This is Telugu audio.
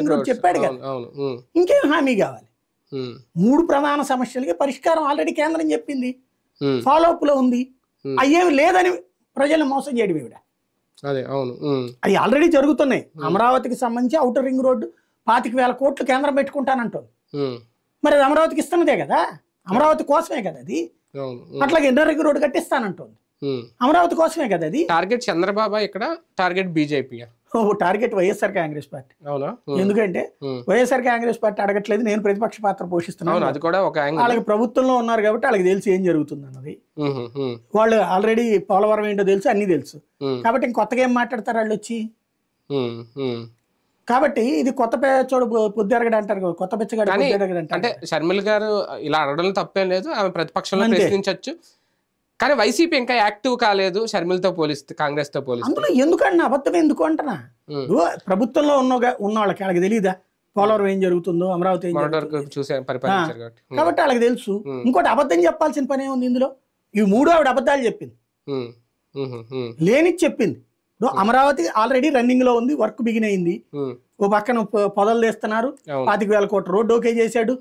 రింగ్ రోడ్ చెప్పాడు కదా, ఇంకేం హామీ కావాలి? 3 ప్రధాన సమస్యలకి పరిష్కారం ఆల్రెడీ కేంద్రం చెప్పింది, ఫాలో అప్ లో ఉంది. అయ్యేమి లేదని ప్రజలను మోసం చేయడం ఇవిడ. అవి ఆల్రెడీ జరుగుతున్నాయి. అమరావతికి సంబంధించి ఔటర్ రింగ్ రోడ్డు 25,000 కోట్లు కేంద్రం పెట్టుకుంటానంటుంది. మరి అది అమరావతికి ఇస్తున్నదే కదా, అమరావతి కోసమే కదా అది. అట్లాగే ఇన్నర్ రింగ్ రోడ్డు కట్టిస్తానంటుంది, అమరావతి కోసమే కదా అది. టార్గెట్ చంద్రబాబు, ఇక్కడ target BJP, target YSR Congress party. ఎందుకంటే వైఎస్ఆర్ కాంగ్రెస్ పార్టీ అడగట్లేదు, నేను ప్రతిపక్ష పాత్ర పోషిస్తున్నాను. అది కూడా ఒక వాళ్ళకి ప్రభుత్వంలో ఉన్నారు కాబట్టి వాళ్ళకి తెలిసి ఏం జరుగుతుంది అన్నది. వాళ్ళు ఆల్రెడీ పోలవరం ఏంటో తెలుసు, అన్ని తెలుసు. కాబట్టి ఇంకొత్తగా ఏం మాట్లాడతారు వాళ్ళు వచ్చి? కాబట్టి ఇది కొత్త పేచోడు పొద్దురగడ అంటారు, కొత్త పెచ్చగాడు అంటే షర్మిల గారు ఇలా అడగడం తప్పేం లేదు, ఆమె ప్రతిపక్షంలో ప్రశ్నించవచ్చు. కానీ వైసీపీ ఇంకా యాక్టివ్ కాలేదు షర్మిలతో పోలిస్తే, కాంగ్రెస్ తో పోలిస్తే. అందులో ఎందుకన్నా అబద్ధం ఎందుకు అంటున్నా? ప్రభుత్వంలో ఉన్న వాళ్ళకి వాళ్ళకి తెలియదా పోలవరం ఏం జరుగుతుందో, అమరావతి ఏం చూసే పరిపాలించారు కాబట్టి వాళ్ళకి తెలుసు. ఇంకోటి అబద్ధం చెప్పాల్సిన పని ఏముంది ఇందులో? ఈ 3 ఆవిడ అబద్ధాలు చెప్పింది, లేని చెప్పింది. అమరావతి ఆల్రెడీ రన్నింగ్ లో ఉంది, వర్క్ బిగిన్ అయింది. ఓ పక్కన పొదలు తీస్తున్నారు, 25,000 కోట్ల రోడ్డు ఓకే చేశాడు,